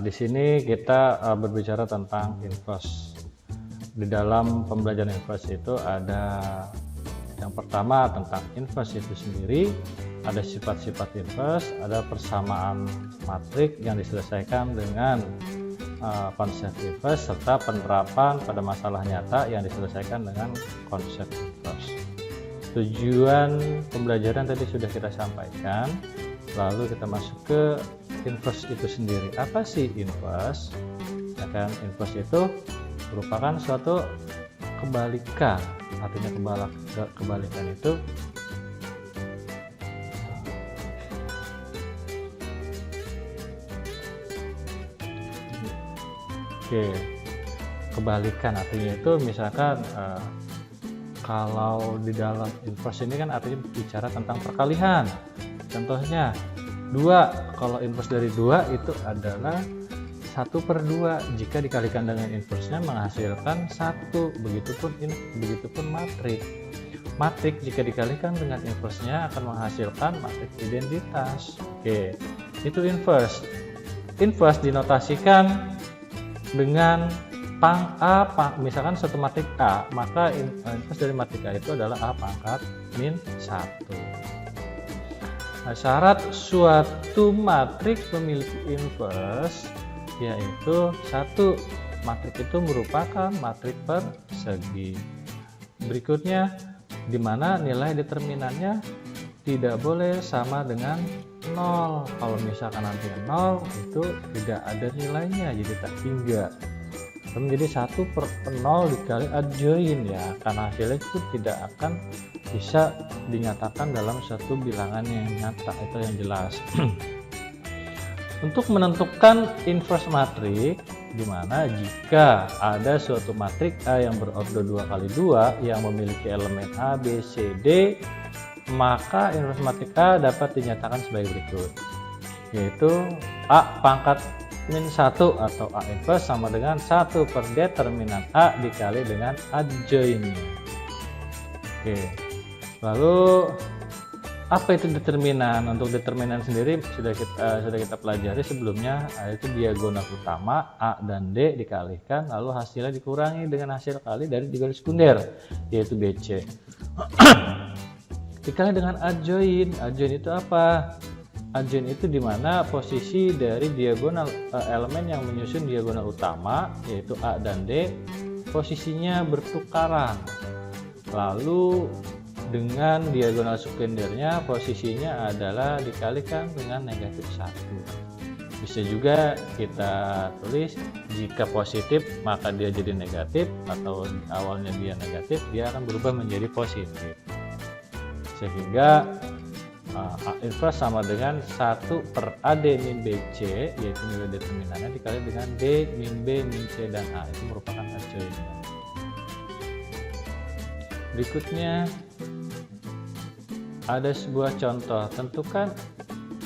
Di sini kita berbicara tentang inverse. Di dalam pembelajaran inverse itu ada yang pertama tentang inverse itu sendiri, ada sifat-sifat inverse, ada persamaan matrik yang diselesaikan dengan konsep inverse, serta penerapan pada masalah nyata yang diselesaikan dengan konsep inverse. Tujuan pembelajaran tadi sudah kita sampaikan, lalu kita masuk ke inverse itu sendiri. Apa sih inverse? Ya kan, inverse itu merupakan suatu kebalikan. Artinya kebalikan itu kebalikan artinya itu misalkan kalau di dalam inverse ini kan artinya bicara tentang perkalian. Contohnya 2, kalau inverse dari 2 itu adalah 1/2 jika dikalikan dengan inverse-nya menghasilkan 1. Begitupun matrik. Matrik jika dikalikan dengan inverse-nya akan menghasilkan matrik identitas. Oke, itu inverse. Inverse dinotasikan dengan misalkan satu matrik A, maka inverse dari matrik A itu adalah A pangkat min 1. Nah, syarat suatu matrik memiliki inverse yaitu 1. Matrik itu merupakan matrik persegi. Berikutnya, di mana nilai determinannya tidak boleh sama dengan 0. Kalau misalkan nanti 0 itu tidak ada nilainya, jadi tak hingga. Menjadi 1/0 dikali adjoin ya, karena hasilnya itu tidak akan bisa dinyatakan dalam suatu bilangan yang nyata, itu yang jelas. Untuk menentukan inverse matrik, di mana jika ada suatu matrik A yang berordo 2x2 yang memiliki elemen A, B, C, D, maka inverse matrik A dapat dinyatakan sebagai berikut, yaitu A pangkat min 1 atau A inverse sama dengan 1 per determinan A dikali dengan adjoinnya. Oke, lalu apa itu determinan? Untuk determinan sendiri sudah kita pelajari sebelumnya, yaitu diagonal utama A dan D dikalikan lalu hasilnya dikurangi dengan hasil kali dari diagonal sekunder yaitu BC. Dikali dengan adjoin. Adjoin itu apa? Adjoin itu dimana posisi dari diagonal elemen yang menyusun diagonal utama yaitu A dan D posisinya bertukaran, lalu dengan diagonal sekundernya posisinya adalah dikalikan dengan negatif 1. Bisa juga kita tulis jika positif maka dia jadi negatif, atau awalnya dia negatif dia akan berubah menjadi positif, sehingga A inverse sama dengan 1 per AD min BC, yaitu nilai determinannya dikali dengan D min B min C dan A, itu merupakan adjoin. Berikutnya ada sebuah contoh, tentukan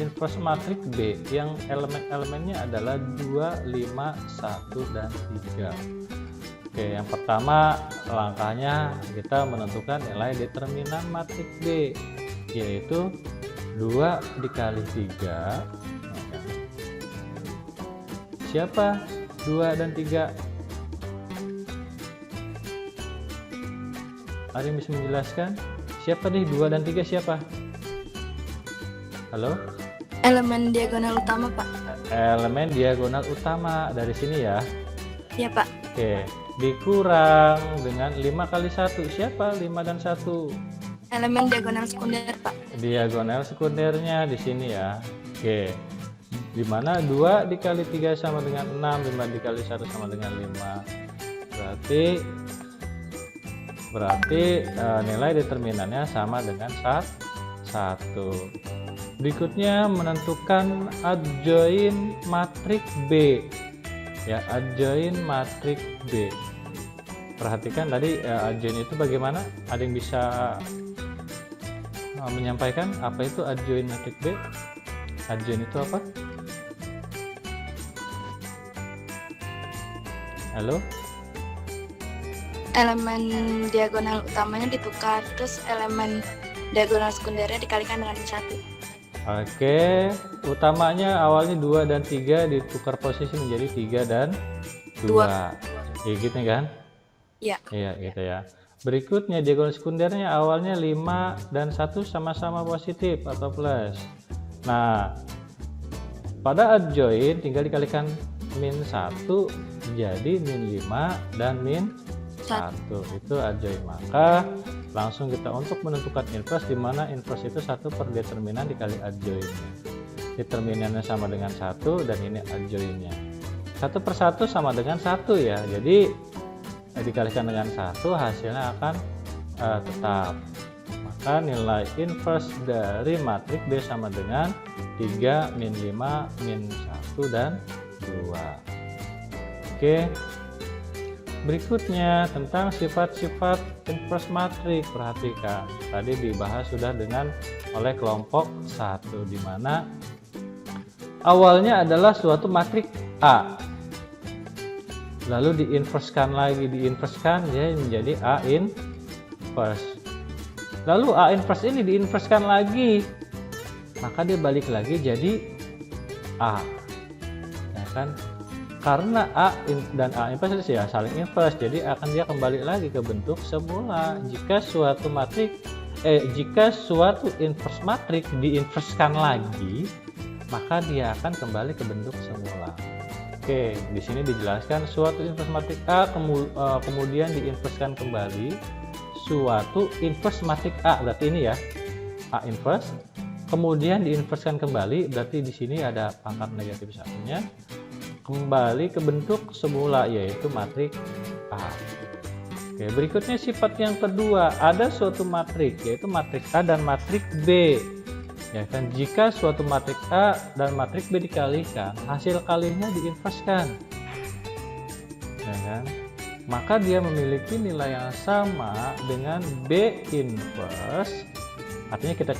inverse matrik B yang elemen-elemennya adalah 2, 5, 1, dan 3. Oke, yang pertama langkahnya kita menentukan nilai determinan matrik B, yaitu 2 dikali 3. Siapa 2 dan 3? Ada yang bisa menjelaskan? Siapa nih 2 dan 3 siapa? Halo? Elemen diagonal utama, Pak. Elemen diagonal utama dari sini ya. Iya, Pak. Oke, dikurang dengan 5 kali 1. Siapa 5 dan 1? Elemen diagonal sekunder, Pak. Diagonal sekundernya di sini ya. Oke. Dimana 2 dikali 3 sama dengan 6, 5 dikali 1 sama dengan 5. Berarti nilai determinannya sama dengan 1. Berikutnya menentukan adjoin matrik B. Ya, adjoin matrik B. Perhatikan tadi adjoin itu bagaimana? Ada yang bisa menyampaikan apa itu adjoin matrik B? Adjoin itu apa? Halo? Elemen diagonal utamanya ditukar, terus elemen diagonal sekundernya dikalikan dengan 1. Oke, utamanya awalnya 2 dan 3 ditukar posisi menjadi 3 dan 2. Ya gitu kan? Iya. Iya gitu ya. Berikutnya diagonal sekundernya awalnya 5 dan 1 sama-sama positif atau plus. Nah, pada adjoin tinggal dikalikan min 1 jadi min 5 dan min 1. Itu adjoin. Maka langsung kita untuk menentukan inverse, di mana inverse itu 1 per determinan dikali adjoinnya. Determinannya sama dengan 1 dan ini adjoinnya. 1 per 1 sama dengan 1 ya. Jadi dikalikan dengan 1 hasilnya akan tetap. Maka nilai inverse dari matrik B sama dengan 3 min 5 min 1 dan 2. Oke. Berikutnya tentang sifat-sifat inverse matrik. Perhatikan, tadi dibahas sudah oleh kelompok 1, di mana awalnya adalah suatu matrik A. Lalu diinverskan lagi, dia menjadi A inverse. Lalu A inverse ini diinverskan lagi, maka dia balik lagi jadi A. Ya kan? Karena A dan A inverse ya saling inverse, jadi akan dia kembali lagi ke bentuk semula. Jika suatu inverse matrik diinverskan lagi, maka dia akan kembali ke bentuk semula. Oke, di sini dijelaskan suatu inverse matrik A kemudian diinverskan kembali suatu inverse matrik A, berarti ini ya A inverse, kemudian diinverskan kembali, berarti di sini ada pangkat negatif satunya, kembali ke bentuk semula yaitu matrik A. Oke, berikutnya sifat yang kedua, ada suatu matrik yaitu matrik A dan matrik B. Ya kan, jika suatu matrik A dan matrik B dikalikan, hasil kalinya diinverskan. Ya kan? Maka dia memiliki nilai yang sama dengan B inverse. Artinya kita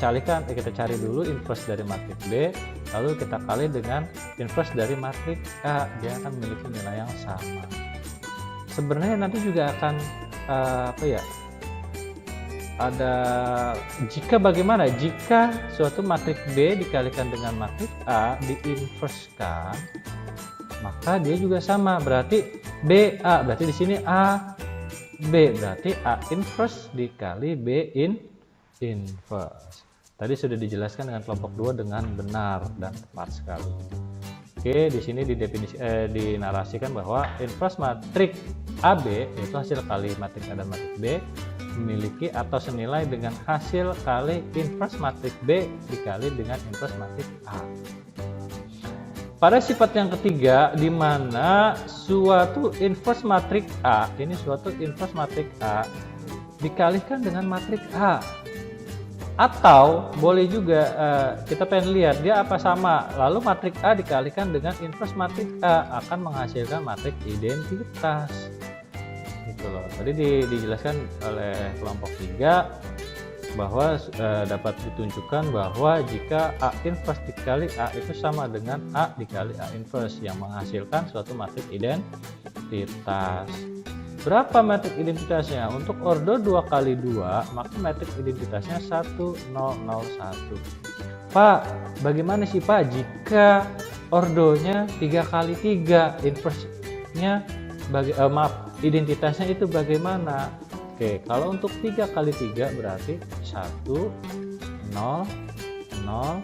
cari dulu inverse dari matrik B, lalu kita kali dengan inverse dari matrik A, dia akan memiliki nilai yang sama. Sebenarnya nanti juga akan ada bagaimana jika suatu matrik B dikalikan dengan matrik A diinverskan, maka dia juga sama, berarti BA, berarti di sini A B, berarti A inverse dikali B inverse. Tadi sudah dijelaskan dengan kelompok 2 dengan benar dan tepat sekali. Oke, di sini dinarasikan bahwa inverse matrik AB yaitu hasil kali matrik A dan matrik B memiliki atau senilai dengan hasil kali inverse matrik B dikali dengan inverse matrik A. Pada sifat yang ketiga, di mana suatu inverse matrik A, ini suatu inverse matrik A dikalikan dengan matrik A. Atau boleh juga kita pengen lihat dia apa sama, lalu matrik A dikalikan dengan inverse matrik A akan menghasilkan matrik identitas. Gitu loh. Tadi dijelaskan oleh kelompok 3 bahwa dapat ditunjukkan bahwa jika A inverse dikali A itu sama dengan A dikali A inverse yang menghasilkan suatu matrik identitas. Berapa matrik identitasnya? Untuk ordo 2 kali 2, maka matrik identitasnya 1001. Pak, bagaimana sih Pak jika ordonya 3 kali 3, inverse-nya identitasnya itu bagaimana? Oke, kalau untuk 3 kali 3 berarti 1 0 0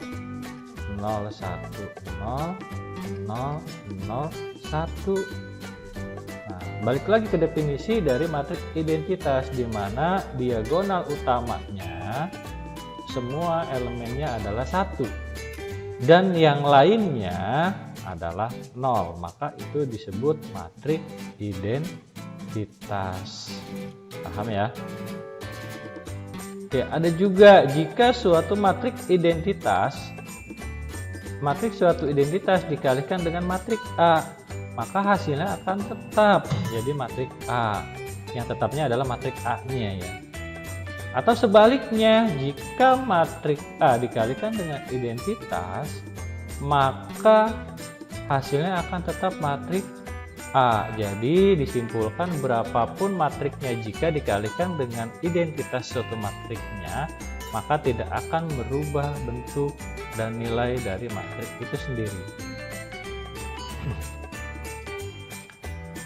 0 1 0 0 0 1. Balik lagi ke definisi dari matrik identitas, di mana diagonal utamanya semua elemennya adalah 1 dan yang lainnya adalah 0, maka itu disebut matrik identitas. Paham ya? Oke, ada juga jika suatu matrik suatu identitas dikalikan dengan matrik A, maka hasilnya akan tetap jadi matrik A. Yang tetapnya adalah matrik A-nya ya. Atau sebaliknya, jika matrik A dikalikan dengan identitas, maka hasilnya akan tetap matrik A. Jadi disimpulkan berapapun matriknya jika dikalikan dengan identitas suatu matriknya, maka tidak akan berubah bentuk dan nilai dari matriks itu sendiri.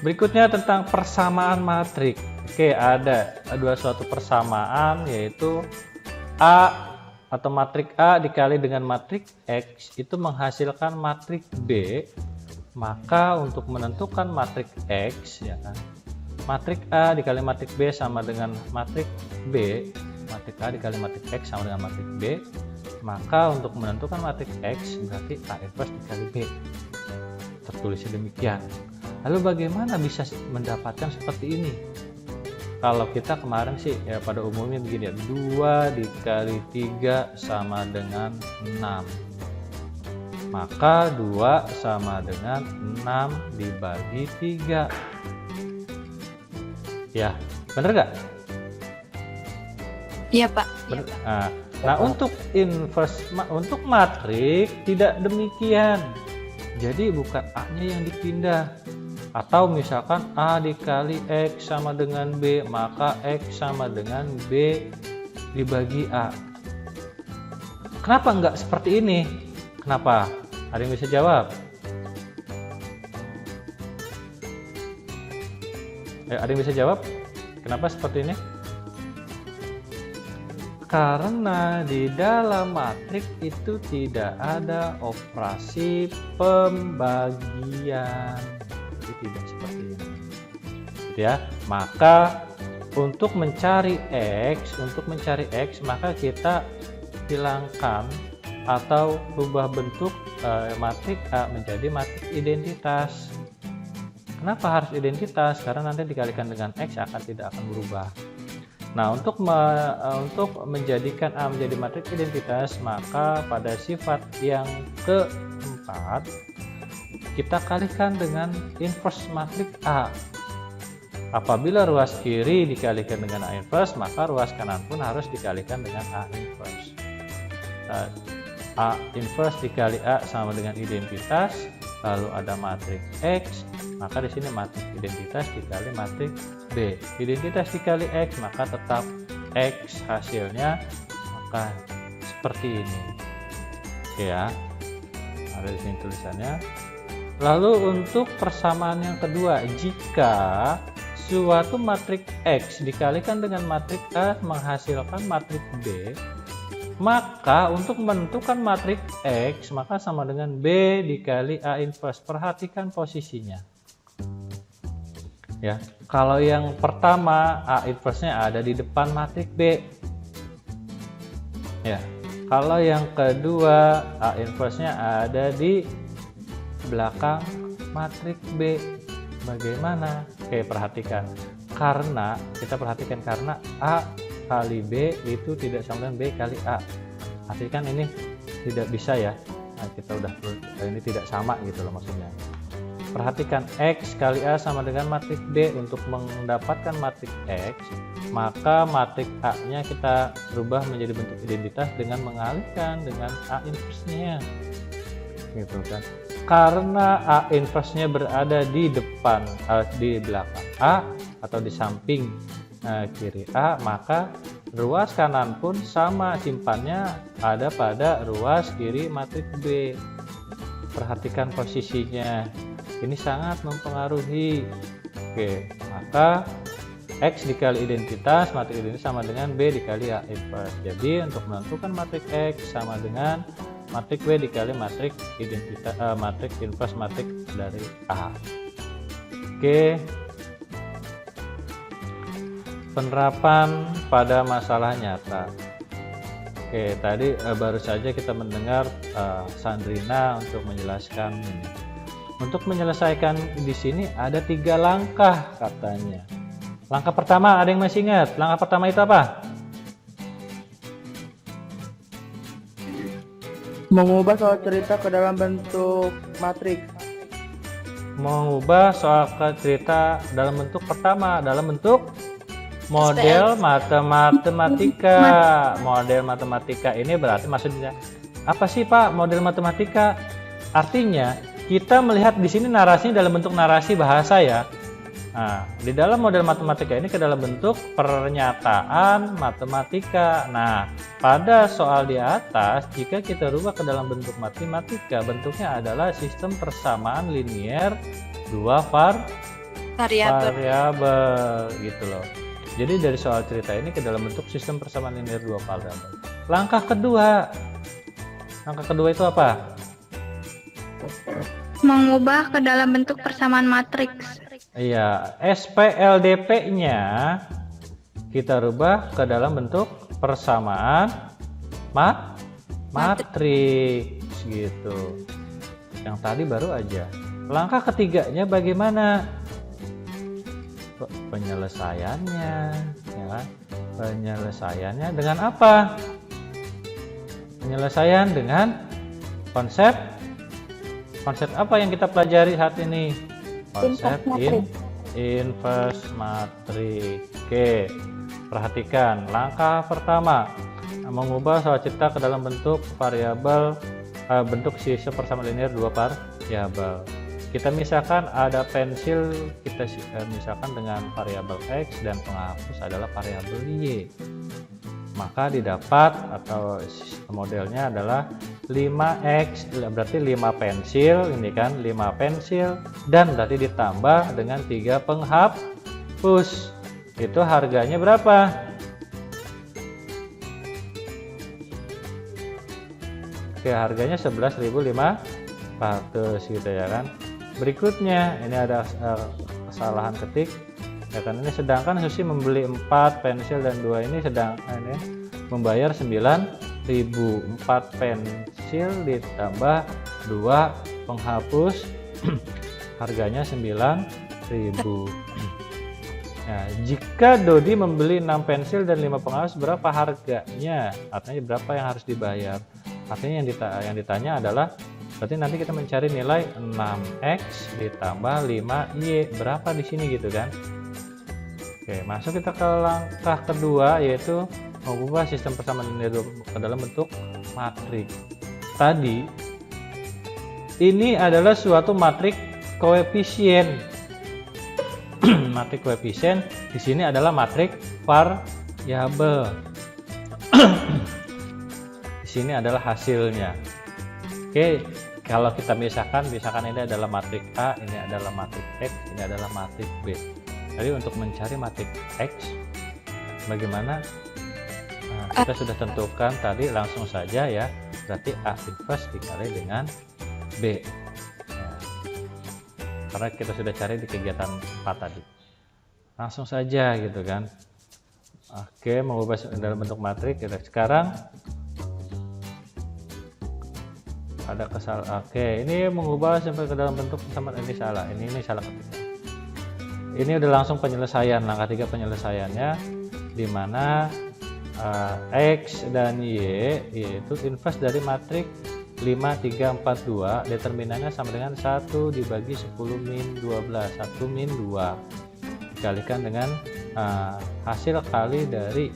Berikutnya tentang persamaan matriks. Oke, ada suatu persamaan, yaitu A atau matriks A dikali dengan matriks X itu menghasilkan matriks B. Maka untuk menentukan matriks X, ya kan, matriks A dikali matriks B sama dengan matriks B, matriks A dikali matriks X sama dengan matriks B, maka untuk menentukan matriks X berarti A inverse dikali B. Tertulisnya demikian. Lalu bagaimana bisa mendapatkan seperti ini? Kalau kita kemarin sih ya pada umumnya begini ya, 2 dikali 3 sama dengan 6. Maka 2 sama dengan 6 dibagi 3. Ya, bener nggak? Iya Pak. Nah, untuk untuk matriks tidak demikian. Jadi bukan A-nya yang dipindah. Atau misalkan A dikali X sama dengan B, maka X sama dengan B dibagi A. Kenapa nggak seperti ini? Kenapa? Ada yang bisa jawab? Ada yang bisa jawab? Kenapa seperti ini? Karena di dalam matriks itu tidak ada operasi pembagian. Tidak seperti ini, gitu ya. Maka untuk mencari X maka kita hilangkan atau rubah bentuk matriks A menjadi matriks identitas. Kenapa harus identitas? Karena nanti dikalikan dengan X tidak akan berubah. Nah, untuk menjadikan A menjadi matriks identitas, maka pada sifat yang keempat kita kalikan dengan inverse matriks A. Apabila ruas kiri dikalikan dengan A inverse, maka ruas kanan pun harus dikalikan dengan A inverse. A inverse dikali A sama dengan identitas, lalu ada matriks X, maka di sini matriks identitas dikali matriks B. Identitas dikali X, maka tetap X hasilnya, maka seperti ini. Oke ya, ada di sini tulisannya. Lalu untuk persamaan yang kedua, jika suatu matriks X dikalikan dengan matriks A menghasilkan matriks B, maka untuk menentukan matriks X maka sama dengan B dikali A inverse. Perhatikan posisinya. Ya, kalau yang pertama A inverse-nya ada di depan matriks B. Ya, kalau yang kedua A inverse-nya ada di belakang matriks B. Bagaimana? Oke, perhatikan. Karena A kali B itu tidak sama dengan B kali A. Artinya kan ini tidak bisa ya. Nah, kita udah ini tidak sama gitu loh maksudnya. Perhatikan, X kali A sama dengan matriks B. Untuk mendapatkan matriks X, maka matriks A-nya kita rubah menjadi bentuk identitas dengan mengalihkan dengan A inverse-nya. Gitu kan. Karena A inverse-nya berada di depan, di belakang A atau di samping kiri A, maka ruas kanan pun sama, simpannya ada pada ruas kiri matriks B. Perhatikan posisinya, ini sangat mempengaruhi. Oke, maka X dikali identitas, matriks identitas sama dengan B dikali A inverse. Jadi untuk menentukan matriks X sama dengan matriks B dikali matriks identitas, matriks inverse matriks dari A. Oke, penerapan pada masalah nyata. Oke, tadi baru saja kita mendengar Sandrina untuk menjelaskan ini. Untuk menyelesaikan di sini ada 3 langkah katanya. Langkah pertama, ada yang masih ingat? Langkah pertama itu apa? Mengubah soal cerita ke dalam bentuk matriks. Mengubah soal cerita dalam bentuk pertama, dalam bentuk model matematika. Model matematika ini berarti maksudnya apa sih Pak model matematika? Artinya kita melihat di sini narasinya dalam bentuk narasi bahasa ya. Nah, di dalam model matematika ini ke dalam bentuk pernyataan matematika. Nah, pada soal di atas, jika kita rubah ke dalam bentuk matematika, bentuknya adalah sistem persamaan linier dua variabel gitu loh. Jadi dari soal cerita ini ke dalam bentuk sistem persamaan linier dua variabel. Langkah kedua itu apa? Mengubah ke dalam bentuk persamaan matriks. Iya, SPLDP-nya kita rubah ke dalam bentuk persamaan matriks gitu. Yang tadi baru aja. Langkah ketiganya bagaimana? Penyelesaiannya, ya kan? Penyelesaiannya dengan apa? Penyelesaian dengan konsep apa yang kita pelajari saat ini? Konsep inverse matrix. Oke, perhatikan langkah pertama, mengubah soal cerita ke dalam bentuk variabel, bentuk sistem persamaan linear dua variabel. Kita misalkan ada pensil, kita misalkan dengan variabel x dan penghapus adalah variabel y. Maka didapat atau modelnya adalah 5x, berarti 5 pensil, ini kan 5 pensil, dan berarti ditambah dengan 3 penghapus. Itu harganya berapa? Oke, harganya 11.500 gitu ya kan. Berikutnya ini ada kesalahan ketik ya kan, ini sedangkan Susi membeli 4 pensil dan 2 ini ini membayar 9.000. 4 pensil ditambah 2 penghapus harganya 9.000. Nah, jika Dodi membeli 6 pensil dan 5 penghapus, berapa harganya? Artinya berapa yang harus dibayar? Artinya yang ditanya adalah berarti nanti kita mencari nilai 6x ditambah 5y, berapa di sini gitu kan. Oke, masuk kita ke langkah kedua, yaitu mengubah sistem persamaan linear ke dalam bentuk matriks. Tadi ini adalah suatu matriks koefisien. Matriks koefisien di sini adalah matriks variabel. Di sini adalah hasilnya. Oke, kalau kita misalkan ini adalah matriks A, ini adalah matriks X, ini adalah matriks B. Jadi untuk mencari matriks X, bagaimana? Nah, kita sudah tentukan tadi, langsung saja ya. Berarti A inverse dikali dengan B. Ya. Karena kita sudah cari di kegiatan 4 tadi. Langsung saja gitu kan. Oke, mengubah dalam bentuk matriks. Sekarang ada kesalahan. Oke, ini mengubah sampai ke dalam bentuk sama, ini salah. Ini salah ketik. Ini udah langsung penyelesaian, langkah 3 penyelesaiannya, di mana X dan Y yaitu inverse dari matriks 5, 3, 4, 2. Determinannya sama dengan 1 dibagi 10 min 12, 1 min 2 dikalikan dengan hasil kali dari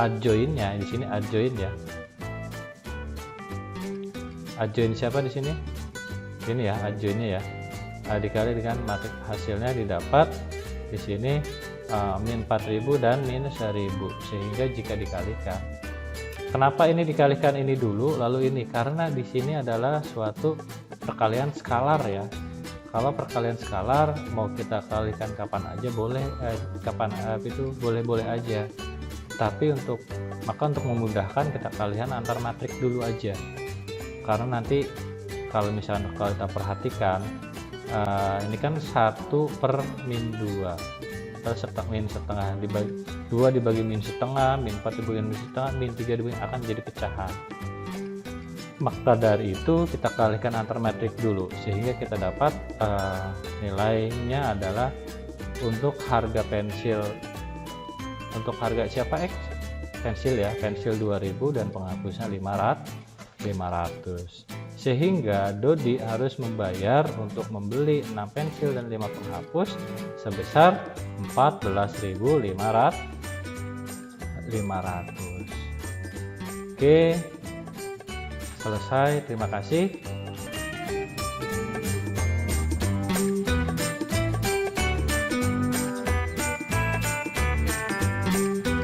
adjoinnya. Di sini adjoin ya. Adjoin siapa di sini? Ini ya adjoinnya ya. Dikali dengan matriks hasilnya didapat di sini min 4000 dan minus 1000, sehingga jika dikalikan, kenapa ini dikalikan ini dulu lalu ini? Karena di sini adalah suatu perkalian skalar ya. Kalau perkalian skalar mau kita kalikan kapan aja boleh, itu boleh-boleh aja. Tapi untuk memudahkan kita kalikan antar matriks dulu aja. Karena nanti kalau misalnya kita perhatikan ini kan 1 per min 2 atau min setengah, dibagi 2 dibagi min setengah, min 4 dibagi min setengah, min 3 dibagi akan jadi pecahan. Maka dari itu kita kalikan antar matriks dulu, sehingga kita dapat nilainya adalah untuk harga pensil, untuk harga siapa X? Pensil ya, pensil 2000 dan penghapusnya 500. Sehingga Dodi harus membayar untuk membeli 6 pensil dan 5 penghapus sebesar 14.500. Oke, selesai. Terima kasih.